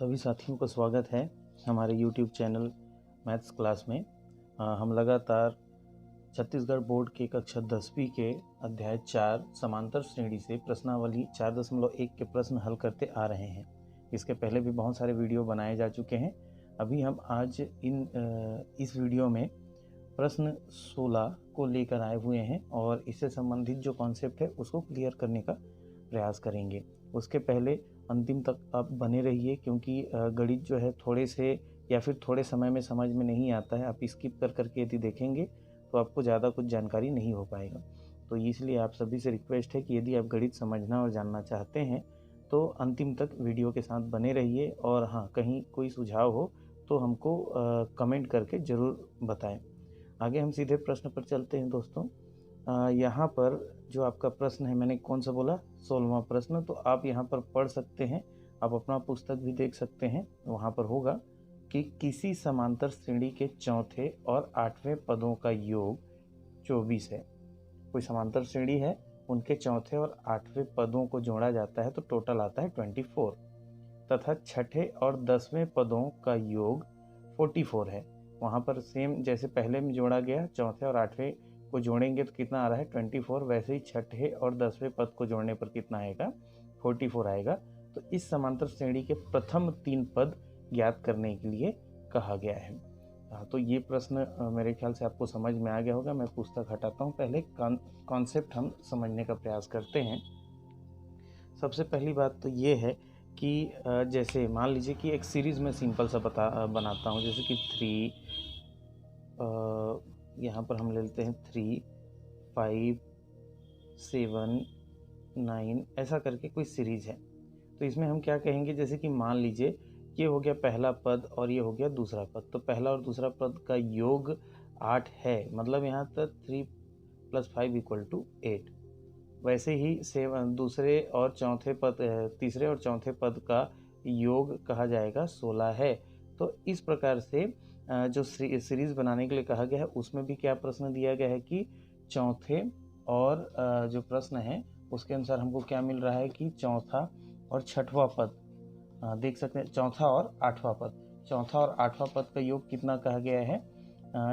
सभी साथियों का स्वागत है हमारे YouTube चैनल मैथ्स क्लास में। हम लगातार छत्तीसगढ़ बोर्ड के कक्षा 10वीं के अध्याय 4 समांतर श्रेणी से प्रश्नावली 4.1 के प्रश्न हल करते आ रहे हैं। इसके पहले भी बहुत सारे वीडियो बनाए जा चुके हैं। अभी हम आज इस वीडियो में प्रश्न 16 को लेकर आए हुए हैं और इससे संबंधित जो कॉन्सेप्ट है उसको क्लियर करने का प्रयास करेंगे। उसके पहले अंतिम तक आप बने रहिए, क्योंकि गणित जो है थोड़े से या फिर थोड़े समय में समझ में नहीं आता है। आप स्किप कर करके यदि देखेंगे तो आपको ज़्यादा कुछ जानकारी नहीं हो पाएगा। तो इसलिए आप सभी से रिक्वेस्ट है कि यदि आप गणित समझना और जानना चाहते हैं तो अंतिम तक वीडियो के साथ बने रहिए। और हाँ, कहीं कोई सुझाव हो तो हमको कमेंट करके ज़रूर बताएं। आगे हम सीधे प्रश्न पर चलते हैं दोस्तों। यहाँ पर जो आपका प्रश्न है, मैंने कौन सा बोला, 16वां प्रश्न, तो आप यहाँ पर पढ़ सकते हैं। आप अपना पुस्तक भी देख सकते हैं, वहाँ पर होगा कि किसी समांतर श्रेणी के चौथे और 8वें पदों का योग 24 है। कोई समांतर श्रेणी है, उनके चौथे और 8वें पदों को जोड़ा जाता है तो टोटल आता है 24, तथा छठे और 10वें पदों का योग 44 है। वहाँ पर सेम जैसे पहले में जोड़ा गया, चौथे और 8वें को जोड़ेंगे तो कितना आ रहा है 24, वैसे ही छठे और 10वें पद को जोड़ने पर कितना आएगा 44 आएगा। तो इस समांतर श्रेणी के प्रथम 3 पद ज्ञात करने के लिए कहा गया है। तो ये प्रश्न मेरे ख्याल से आपको समझ में आ गया होगा। मैं पुस्तक हटाता हूँ, पहले कॉन्सेप्ट हम समझने का प्रयास करते हैं। सबसे पहली बात तो ये है कि जैसे मान लीजिए कि एक सीरीज़ में सिंपल सा बनाता हूँ, जैसे कि 3 यहाँ पर हम ले लेते हैं 3, 5, 7, 9, ऐसा करके कोई सीरीज है। तो इसमें हम क्या कहेंगे, जैसे कि मान लीजिए ये हो गया पहला पद और ये हो गया दूसरा पद, तो पहला और दूसरा पद का योग 8 है, मतलब यहाँ तक 3 + 5 = 8। वैसे ही दूसरे और चौथे पद, तीसरे और चौथे पद का योग कहा जाएगा 16 है। तो इस प्रकार से जो सीरीज़ बनाने के लिए कहा गया है उसमें भी क्या प्रश्न दिया गया है कि चौथे और जो प्रश्न है उसके अनुसार हमको क्या मिल रहा है कि चौथा और छठवां पद, देख सकते हैं चौथा और 8वां पद, चौथा और 8वां पद का योग कितना कहा गया है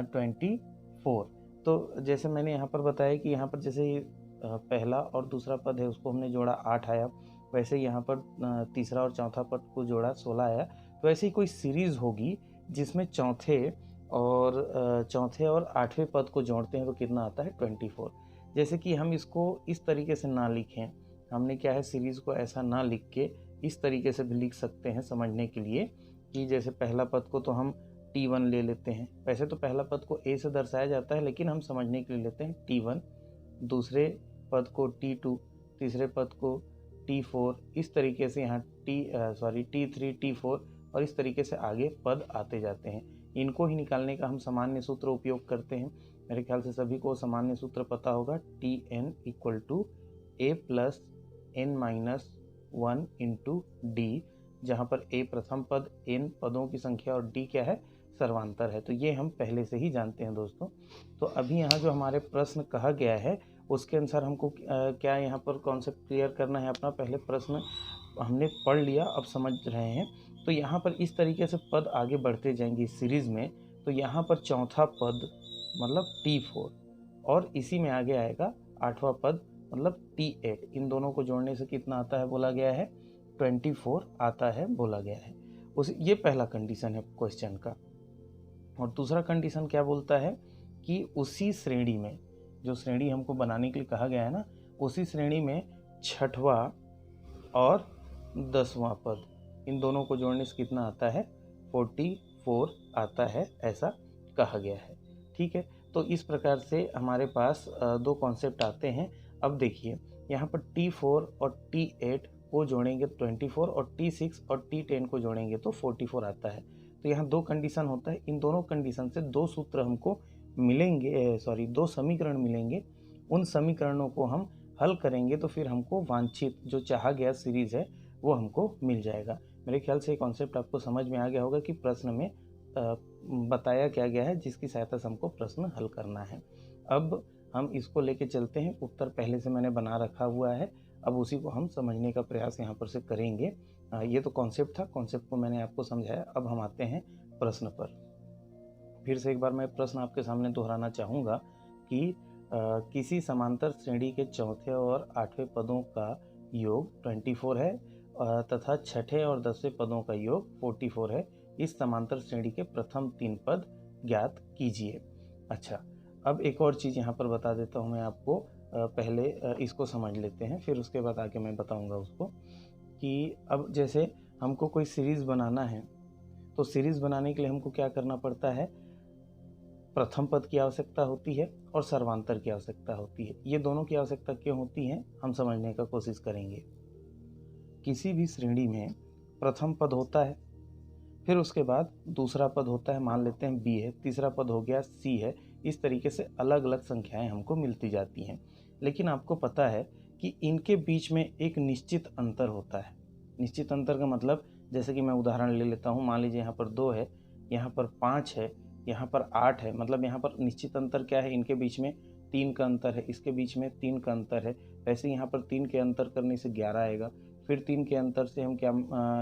24। तो जैसे मैंने यहाँ पर बताया कि यहाँ पर जैसे पहला और दूसरा पद है उसको हमने जोड़ा 8 आया, वैसे यहाँ पर तीसरा और चौथा पद को जोड़ा 16 आया। तो ऐसे ही कोई सीरीज़ होगी जिसमें चौथे और 8वें पद को जोड़ते हैं तो कितना आता है 24। जैसे कि हम इसको इस तरीके से ना लिखें, हमने क्या है सीरीज़ को ऐसा ना लिख के इस तरीके से भी लिख सकते हैं समझने के लिए, कि जैसे पहला पद को तो हम T1 ले लेते हैं। वैसे तो पहला पद को A से दर्शाया जाता है, लेकिन हम समझने के लिए लेते हैं T1, दूसरे पद को T2, तीसरे पद को T4, इस तरीके से यहाँ T3, T4 और इस तरीके से आगे पद आते जाते हैं। इनको ही निकालने का हम सामान्य सूत्र उपयोग करते हैं। मेरे ख्याल से सभी को सामान्य सूत्र पता होगा, Tn = A + n - 1 × D, जहाँ पर A प्रथम पद, n पदों की संख्या और D क्या है सर्वांतर है। तो ये हम पहले से ही जानते हैं दोस्तों। तो अभी यहाँ जो हमारे प्रश्न कहा गया है उसके अनुसार हमको क्या यहाँ पर कॉन्सेप्ट क्लियर करना है अपना। पहले प्रश्न हमने पढ़ लिया, अब समझ रहे हैं। तो यहाँ पर इस तरीके से पद आगे बढ़ते जाएंगे इस सीरीज़ में। तो यहाँ पर चौथा पद मतलब T4 और इसी में आगे आएगा 8वां पद मतलब T8। इन दोनों को जोड़ने से कितना आता है बोला गया है 24 आता है बोला गया है। ये पहला कंडीशन है क्वेश्चन का। और दूसरा कंडीशन क्या बोलता है कि उसी श्रेणी में, जो श्रेणी हमको बनाने के लिए कहा गया है ना, उसी श्रेणी में छठवां और 10वां पद, इन दोनों को जोड़ने से कितना आता है 44 आता है, ऐसा कहा गया है। ठीक है, तो इस प्रकार से हमारे पास 2 कॉन्सेप्ट आते हैं। अब देखिए यहाँ पर T4 और T8 को जोड़ेंगे 24 और T6 और T10 को जोड़ेंगे तो 44 आता है। तो यहाँ 2 कंडीशन होता है। इन दोनों कंडीशन से 2 सूत्र हमको मिलेंगे, 2 समीकरण मिलेंगे। उन समीकरणों को हम हल करेंगे तो फिर हमको वांछित जो चाहा गया सीरीज़ है वो हमको मिल जाएगा। मेरे ख्याल से ये कॉन्सेप्ट आपको समझ में आ गया होगा कि प्रश्न में बताया क्या गया है, जिसकी सहायता से हमको प्रश्न हल करना है। अब हम इसको लेके चलते हैं। उत्तर पहले से मैंने बना रखा हुआ है, अब उसी को हम समझने का प्रयास यहाँ पर से करेंगे ये तो कॉन्सेप्ट था, कॉन्सेप्ट को मैंने आपको समझाया। अब हम आते हैं प्रश्न पर। फिर से एक बार मैं प्रश्न आपके सामने दोहराना चाहूँगा कि किसी समांतर श्रेणी के चौथे और आठवें पदों का योग 24 है तथा छठे और 10वें पदों का योग 44 है। इस समांतर श्रेणी के प्रथम 3 पद ज्ञात कीजिए। अच्छा, अब एक और चीज़ यहाँ पर बता देता हूँ मैं आपको। पहले इसको समझ लेते हैं, फिर उसके बाद आके मैं बताऊँगा उसको कि अब जैसे हमको कोई सीरीज़ बनाना है, तो सीरीज़ बनाने के लिए हमको क्या करना पड़ता है, प्रथम पद की आवश्यकता होती है और सर्वांतर की आवश्यकता होती है। ये दोनों की आवश्यकता क्यों होती है, हम समझने का कोशिश करेंगे। किसी भी श्रेणी में प्रथम पद होता है, फिर उसके बाद दूसरा पद होता है, मान लेते हैं b है, तीसरा पद हो गया c है। इस तरीके से अलग अलग संख्याएं हमको मिलती जाती हैं। लेकिन आपको पता है कि इनके बीच में एक निश्चित अंतर होता है। निश्चित अंतर का मतलब, जैसे कि मैं उदाहरण ले लेता हूँ, मान लीजिए यहाँ पर 2 है, यहाँ पर 5 है, यहाँ पर 8 है। मतलब यहाँ पर निश्चित अंतर क्या है, इनके बीच में 3 का अंतर है, इसके बीच में 3 का अंतर है। वैसे यहाँ पर 3 के अंतर करने से 11 आएगा, फिर 3 के अंतर से हम क्या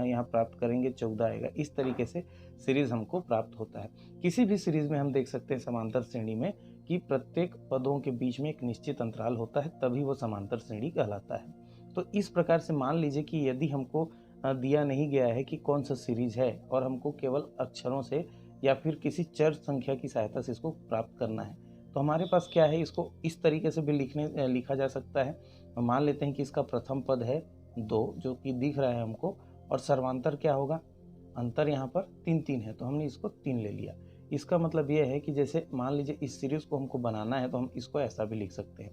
यहाँ प्राप्त करेंगे, 14 आएगा। इस तरीके से सीरीज हमको प्राप्त होता है। किसी भी सीरीज में हम देख सकते हैं समांतर श्रेणी में कि प्रत्येक पदों के बीच में एक निश्चित अंतराल होता है, तभी वो समांतर श्रेणी कहलाता है। तो इस प्रकार से मान लीजिए कि यदि हमको दिया नहीं गया है कि कौन सा सीरीज है और हमको केवल अक्षरों से या फिर किसी चर संख्या की सहायता से इसको प्राप्त करना है, तो हमारे पास क्या है, इसको इस तरीके से भी लिखा जा सकता है। मान लेते हैं कि इसका प्रथम पद है 2, जो कि दिख रहा है हमको, और सर्वांतर क्या होगा, अंतर यहाँ पर 3 है, तो हमने इसको 3 ले लिया। इसका मतलब यह है कि जैसे मान लीजिए इस सीरीज को हमको बनाना है, तो हम इसको ऐसा भी लिख सकते हैं,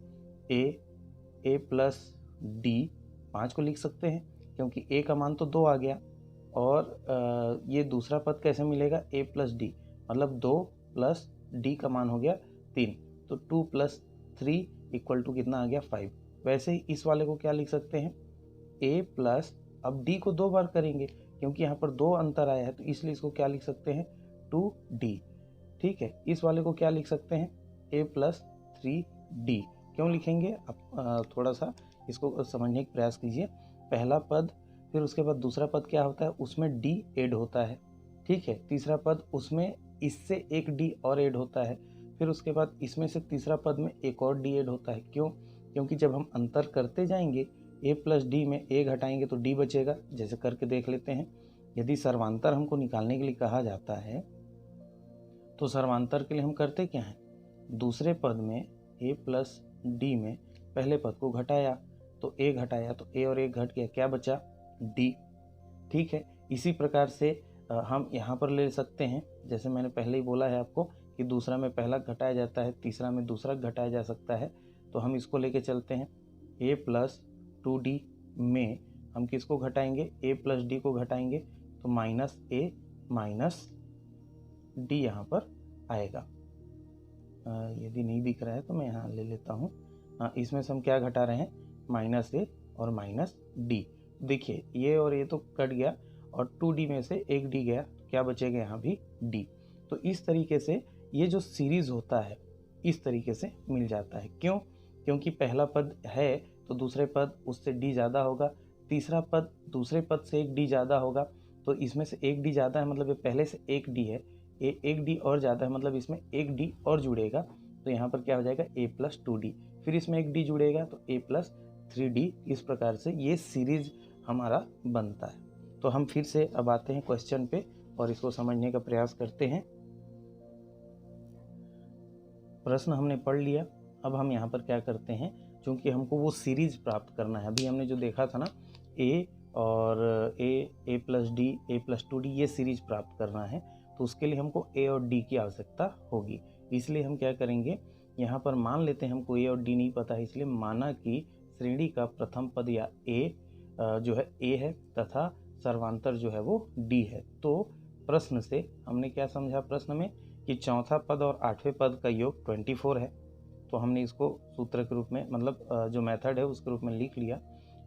a प्लस d 5 को लिख सकते हैं, क्योंकि a का मान तो 2 आ गया। और ये दूसरा पद कैसे मिलेगा, a प्लस डी, मतलब 2 प्लस d का मान हो गया 3, तो 2 प्लस 3 इक्वल टू कितना आ गया, 5। वैसे ही इस वाले को क्या लिख सकते हैं, a प्लस, अब d को 2 बार करेंगे क्योंकि यहाँ पर 2 अंतर आया है, तो इसलिए इसको क्या लिख सकते हैं, 2d। ठीक है, इस वाले को क्या लिख सकते हैं, a प्लस 3d। क्यों लिखेंगे, अब थोड़ा सा इसको समझने का प्रयास कीजिए। पहला पद, फिर उसके बाद दूसरा पद क्या होता है, उसमें d ऐड होता है। ठीक है, तीसरा पद, उसमें इससे एक d और ऐड होता है। फिर उसके बाद इसमें से तीसरा पद में एक और d ऐड होता है। क्यों, क्योंकि जब हम अंतर करते जाएंगे, a प्लस डी में a घटाएंगे तो d बचेगा। जैसे करके देख लेते हैं, यदि सर्वांतर हमको निकालने के लिए कहा जाता है, तो सर्वांतर के लिए हम करते क्या हैं, दूसरे पद में a प्लस डी में पहले पद को घटाया, तो a घटाया तो a और a घट गया, क्या बचा, d। ठीक है, इसी प्रकार से हम यहाँ पर ले सकते हैं, जैसे मैंने पहले ही बोला है आपको कि दूसरा में पहला घटाया जाता है, तीसरा में दूसरा घटाया जा सकता है। तो हम इसको लेके चलते हैं, a प्लस 2d में हम किसको घटाएंगे, a प्लस डी को घटाएंगे, तो माइनस a माइनस डी यहाँ पर आएगा। यदि नहीं दिख रहा है तो मैं यहाँ ले लेता हूँ। इसमें से हम क्या घटा रहे हैं, माइनस a और माइनस d। देखिए ये और ये तो कट गया और 2d में से एक d गया, क्या बचेगा, यहाँ भी d। तो इस तरीके से ये जो सीरीज होता है इस तरीके से मिल जाता है। क्यों, क्योंकि पहला पद है तो दूसरे पद उससे d ज़्यादा होगा, तीसरा पद दूसरे पद से एक d ज़्यादा होगा, तो इसमें से एक d ज़्यादा है, मतलब ये पहले से एक d है, एक d और ज़्यादा है, मतलब इसमें एक d और जुड़ेगा, तो यहाँ पर क्या हो जाएगा, a प्लस 2d। फिर इसमें एक d जुड़ेगा तो a प्लस 3d। इस प्रकार से ये सीरीज हमारा बनता है। तो हम फिर से अब आते हैं क्वेश्चन पे और इसको समझने का प्रयास करते हैं। प्रश्न हमने पढ़ लिया, अब हम यहाँ पर क्या करते हैं, क्योंकि हमको वो सीरीज प्राप्त करना है। अभी हमने जो देखा था ना, a और a plus D, a plus 2d, ये सीरीज प्राप्त करना है, तो उसके लिए हमको a और d की आवश्यकता होगी। इसलिए हम क्या करेंगे, यहाँ पर मान लेते हैं हमको a और d नहीं पता है, इसलिए माना कि श्रेणी का प्रथम पद या a जो है a है तथा सर्वांतर जो है वो d है। तो प्रश्न से हमने क्या समझा, प्रश्न में कि चौथा पद और आठवें पद का योग 24 है, तो हमने इसको सूत्र के रूप में, मतलब जो मेथड है उसके रूप में लिख लिया।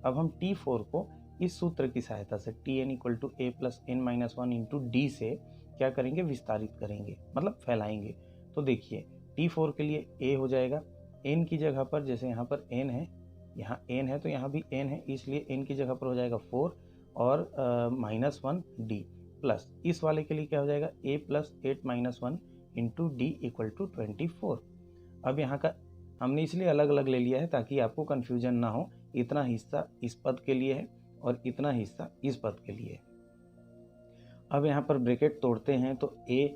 अब हम T4 को इस सूत्र की सहायता से Tn equal to a plus n minus 1 into D से क्या करेंगे, विस्तारित करेंगे, मतलब फैलाएंगे। तो देखिए T4 के लिए a हो जाएगा, n की जगह पर, जैसे यहाँ पर n है, यहाँ n है तो यहाँ भी n है, इसलिए n की जगह पर हो जाएगा 4, और -1 d प्लस इस वाले के लिए क्या हो जाएगा a plus 8 - 1 into D equal to 24। अब यहाँ का हमने इसलिए अलग अलग ले लिया है ताकि आपको कन्फ्यूजन ना हो, इतना हिस्सा इस पद के लिए है और इतना हिस्सा इस पद के लिए है। अब यहाँ पर ब्रैकेट तोड़ते हैं तो a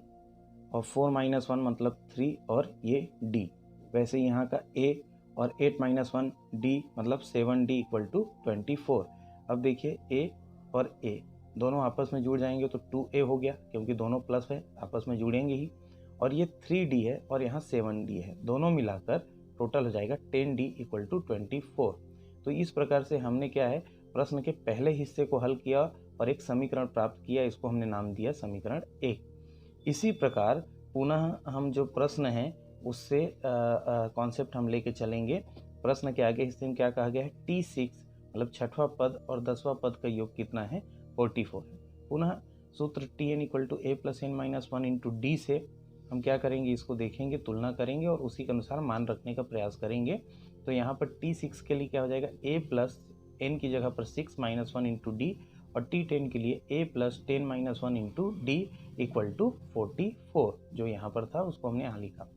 और 4 - 1 मतलब 3 और ये d, वैसे यहाँ का a और 8 - 1 d मतलब 7d इक्वल टू 24। अब देखिए a और a दोनों आपस में जुड़ जाएंगे तो 2a हो गया, क्योंकि दोनों प्लस है आपस में जुड़ेंगे ही, और ये 3d है और यहाँ 7d है, दोनों मिलाकर टोटल हो जाएगा 10d इक्वल टू 24। तो इस प्रकार से हमने क्या है प्रश्न के पहले हिस्से को हल किया और एक समीकरण प्राप्त किया, इसको हमने नाम दिया समीकरण 1। इसी प्रकार पुनः हम जो प्रश्न है उससे कॉन्सेप्ट हम लेके चलेंगे। प्रश्न के आगे हिस्से में क्या कहा गया है, T6 मतलब छठवां पद और 10वां पद का योग कितना है 44 है। पुनः सूत्र Tn equal to a plus n minus 1 into D से हम क्या करेंगे, इसको देखेंगे, तुलना करेंगे और उसी के अनुसार मान रखने का प्रयास करेंगे। तो यहाँ पर T6 के लिए क्या हो जाएगा, a प्लस n की जगह पर 6 - 1 इंटू डी, और T10 के लिए a plus 10 - 1 into D equal to 44, जो यहाँ पर था उसको हमने यहाँ लिखा।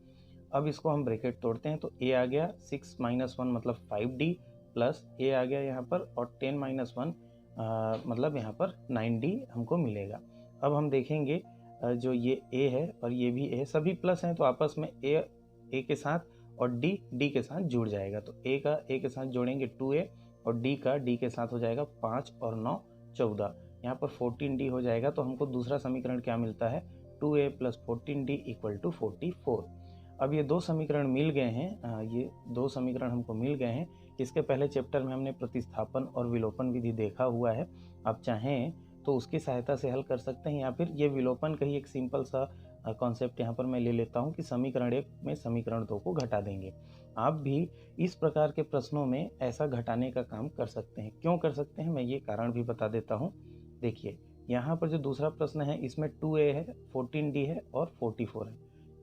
अब इसको हम ब्रैकेट तोड़ते हैं तो a आ गया 6 - 1 मतलब 5d प्लस a आ गया यहाँ पर और 10 - 1 मतलब यहाँ पर 9d हमको मिलेगा। अब हम देखेंगे जो ये a है और ये भी a, सभी प्लस हैं तो आपस में a के साथ और d के साथ जुड़ जाएगा। तो a का a के साथ जोड़ेंगे 2a और d का d के साथ हो जाएगा 5 और 9 14, यहाँ पर 14d हो जाएगा। तो हमको दूसरा समीकरण क्या मिलता है, 2a plus 14d equal to 44। अब ये दो समीकरण मिल गए हैं, ये दो समीकरण हमको मिल गए हैं। इसके पहले चैप्टर में हमने प्रतिस्थापन और विलोपन विधि देखा हुआ है, आप चाहें तो उसकी सहायता से हल कर सकते हैं, या फिर ये विलोपन का ही एक सिंपल सा कॉन्सेप्ट यहाँ पर मैं ले लेता हूँ कि समीकरण 1 में समीकरण 2 को घटा देंगे। आप भी इस प्रकार के प्रश्नों में ऐसा घटाने का काम कर सकते हैं। क्यों कर सकते हैं, मैं ये कारण भी बता देता हूँ। देखिए यहाँ पर जो दूसरा प्रश्न है इसमें 2a है, 14d है और 44 है।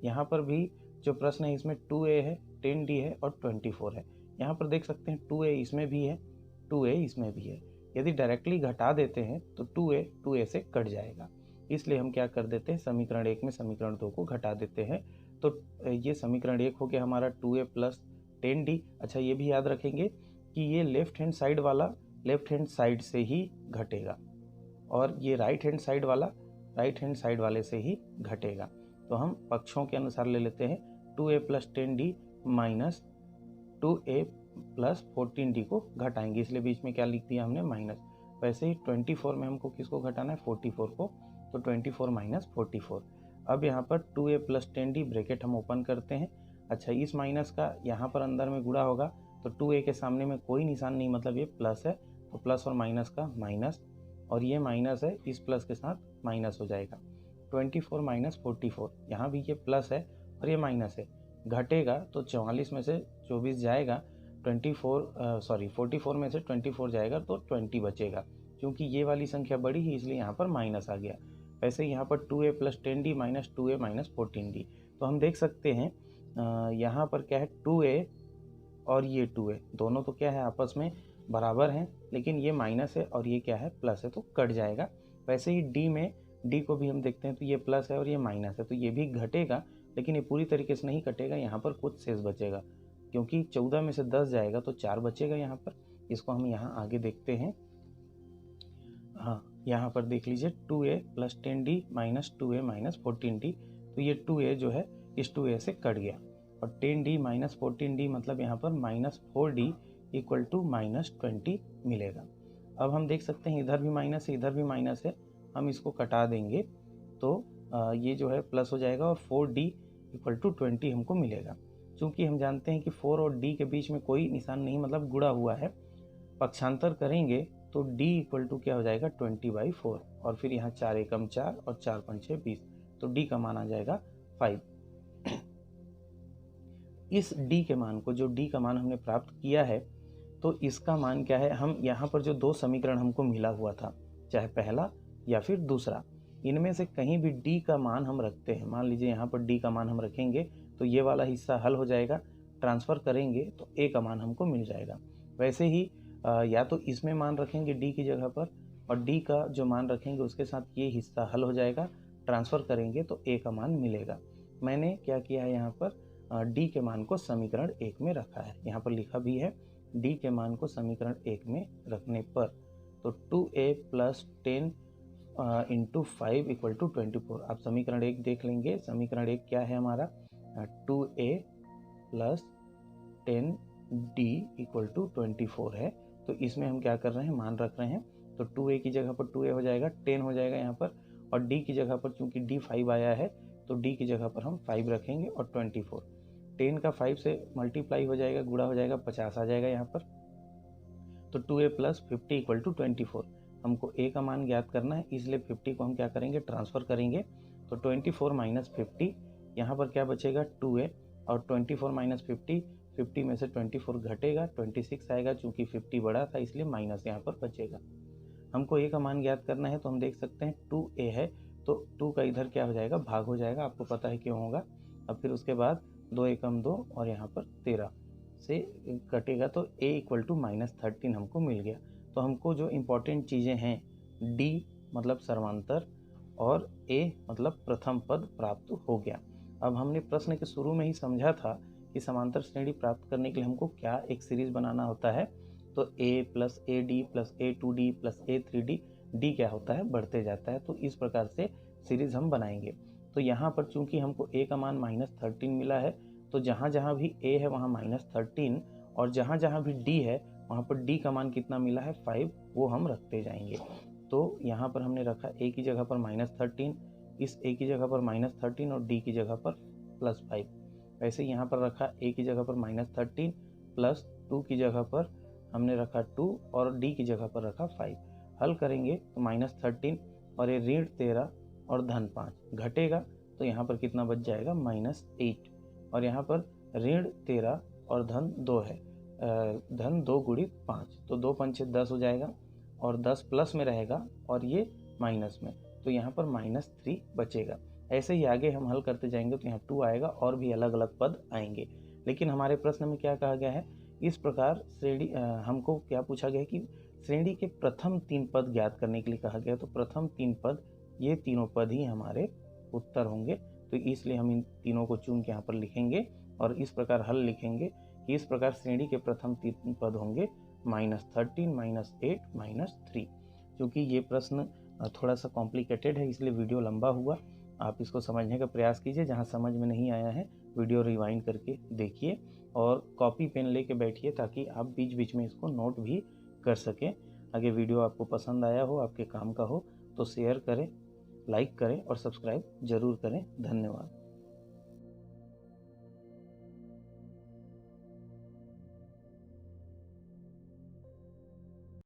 यहाँ पर भी जो प्रश्न है इसमें 2a है, 10d है और 24 है। यहाँ पर देख सकते हैं 2a इसमें भी है, 2a इसमें भी है। यदि डायरेक्टली घटा देते हैं तो 2a से कट जाएगा, इसलिए हम क्या कर देते हैं, समीकरण 1 में समीकरण 2 को घटा देते हैं। तो ये समीकरण 1 हो गया हमारा 2a प्लस 10d। अच्छा ये भी याद रखेंगे कि ये लेफ्ट हैंड साइड वाला लेफ्ट हैंड साइड से ही घटेगा और ये राइट हैंड साइड वाला राइट हैंड साइड वाले से ही घटेगा। तो हम पक्षों के अनुसार ले लेते हैं, 2a plus 10d minus 2a plus 14d को घटाएंगे, इसलिए बीच में क्या लिख दिया हमने माइनस। वैसे ही 24 में हमको किसको घटाना है, 44 को, तो 24 माइनस 44। अब यहाँ पर 2a प्लस 10d ब्रैकेट हम ओपन करते हैं। अच्छा इस माइनस का यहाँ पर अंदर में गुणा होगा तो 2a के सामने में कोई निशान नहीं, मतलब ये प्लस है, तो प्लस और माइनस का माइनस, और ये माइनस है, इस प्लस के साथ माइनस हो जाएगा। 24 माइनस 44, यहाँ भी ये प्लस है और ये माइनस है, घटेगा तो 44 में से 24 जाएगा, 44 में से 24 जाएगा तो 20 बचेगा। क्योंकि ये वाली संख्या बड़ी ही इसलिए यहाँ पर माइनस आ गया। वैसे यहाँ पर 2a plus 10d minus 2a minus 14d, तो हम देख सकते हैं यहाँ पर क्या है, 2a और ये 2a दोनों तो क्या है आपस में बराबर हैं, लेकिन ये माइनस है और ये क्या है प्लस है, तो कट जाएगा। वैसे ही d में d को भी हम देखते हैं तो ये प्लस है और ये माइनस है, तो ये भी घटेगा, लेकिन ये पूरी तरीके से नहीं कटेगा, यहाँ पर कुछ शेष बचेगा, क्योंकि 14 में से 10 जाएगा तो 4 बचेगा यहाँ पर। इसको हम यहाँ आगे देखते हैं। हाँ यहाँ पर देख लीजिए 2a plus 10d minus 2a minus 14d, तो ये 2a जो है इस 2a से कट गया, और 10d माइनस 14d मतलब यहाँ पर minus 4d equal to minus 20 मिलेगा। अब हम देख सकते हैं इधर भी माइनस है, इधर भी माइनस है, हम इसको कटा देंगे तो ये जो है प्लस हो जाएगा और 4d इक्वल टू 20 हमको मिलेगा। चूँकि हम जानते हैं कि 4 और d के बीच में कोई निशान नहीं, मतलब गुणा हुआ है, पक्षांतर करेंगे तो d इक्वल टू क्या हो जाएगा 20/4, और फिर यहाँ 4 एकम 4 और 4 पंचे 20, तो d का मान आ जाएगा 5। इस d के मान को, जो d का मान हमने प्राप्त किया है, तो इसका मान क्या है, हम यहाँ पर जो दो समीकरण हमको मिला हुआ था, चाहे पहला या फिर दूसरा, इनमें से कहीं भी d का मान हम रखते हैं। मान लीजिए यहाँ पर d का मान हम रखेंगे तो ये वाला हिस्सा हल हो जाएगा, ट्रांसफ़र करेंगे तो a का मान हमको मिल जाएगा। वैसे ही या तो इसमें मान रखेंगे d की जगह पर, और डी का जो मान रखेंगे उसके साथ ये हिस्सा हल हो जाएगा, ट्रांसफ़र करेंगे तो ए का मान मिलेगा। मैंने क्या किया है यहाँ पर डी के मान को समीकरण 1 में रखा है, यहाँ पर लिखा भी है डी के मान को समीकरण 1 में रखने पर तो 2a plus 10 into 5 equal to 24। आप समीकरण 1 देख लेंगे, समीकरण 1 क्या है हमारा 2a plus 10d equal to 24 है। तो इसमें हम क्या कर रहे हैं, मान रख रहे हैं, तो 2a की जगह पर 2a हो जाएगा, 10 हो जाएगा यहाँ पर, और d की जगह पर चूंकि d 5 आया है तो d की जगह पर हम 5 रखेंगे और 24। 10 का 5 से मल्टीप्लाई हो जाएगा, गुणा हो जाएगा, 50 आ जाएगा यहाँ पर। तो 2a प्लस 50 इक्वल टू 24। हमको a का मान ज्ञात करना है, इसलिए 50 को हम क्या करेंगे, ट्रांसफ़र करेंगे। तो 24 माइनस 50, यहाँ पर क्या बचेगा 2a, और 24 माइनस 50, 50 में से 24 घटेगा, 26 आएगा, चूँकि 50 बड़ा था इसलिए माइनस यहाँ पर बचेगा। हमको a का मान ज्ञात करना है, तो हम देख सकते हैं 2a है तो 2 का इधर क्या हो जाएगा, भाग हो जाएगा, आपको पता है क्यों होगा। अब फिर उसके बाद 2 एकम 2 और यहाँ पर 13 से कटेगा तो a इक्वल टू -13 हमको मिल गया। तो हमको जो इम्पोर्टेंट चीज़ें हैं d मतलब सर्वांतर और a मतलब प्रथम पद प्राप्त हो गया। अब हमने प्रश्न के शुरू में ही समझा था कि समांतर श्रेणी प्राप्त करने के लिए हमको क्या एक सीरीज बनाना होता है, तो a plus A D plus a2d plus a3d, d क्या होता है, बढ़ते जाता है। तो इस प्रकार से सीरीज हम बनाएंगे। तो यहाँ पर चूंकि हमको a का मान -13 मिला है, तो जहाँ जहाँ भी a है वहाँ -13, और जहाँ जहाँ भी d है वहाँ पर d का मान कितना मिला है 5, वो हम रखते जाएंगे। तो यहाँ पर हमने रखा a की जगह पर -13, इस a की जगह पर -13 और d की जगह पर +5। वैसे यहाँ पर रखा a की जगह पर -13 प्लस 2 की जगह पर हमने रखा 2 और d की जगह पर रखा 5। हल करेंगे तो -13 और ये ऋण 13 और धन 5 घटेगा, तो यहाँ पर कितना बच जाएगा -8, और यहाँ पर ऋण 13 और धन 2 है, धन 2 गुणित 5, तो 2 पंचे 10 हो जाएगा, और 10 प्लस में रहेगा और ये माइनस में, तो यहाँ पर -3 बचेगा। ऐसे ही आगे हम हल करते जाएंगे तो यहाँ 2 आएगा और भी अलग अलग पद आएंगे। लेकिन हमारे प्रश्न में क्या कहा गया है, इस प्रकार श्रेणी हमको क्या पूछा गया है कि श्रेणी के प्रथम 3 पद ज्ञात करने के लिए कहा गया। तो प्रथम 3 पद, ये तीनों पद ही हमारे उत्तर होंगे। तो इसलिए हम इन तीनों को चुन के यहाँ पर लिखेंगे और इस प्रकार हल लिखेंगे कि इस प्रकार श्रेणी के प्रथम 3 पद होंगे -13, -8, -3। क्योंकि ये प्रश्न थोड़ा सा कॉम्प्लिकेटेड है इसलिए वीडियो लंबा हुआ। आप इसको समझने का प्रयास कीजिए, जहाँ समझ में नहीं आया है वीडियो रिवाइंड करके देखिए और कॉपी पेन लेके बैठिए ताकि आप बीच बीच में इसको नोट भी कर सकें। अगर वीडियो आपको पसंद आया हो, आपके काम का हो, तो शेयर करें, लाइक करें और सब्सक्राइब जरूर करें। धन्यवाद।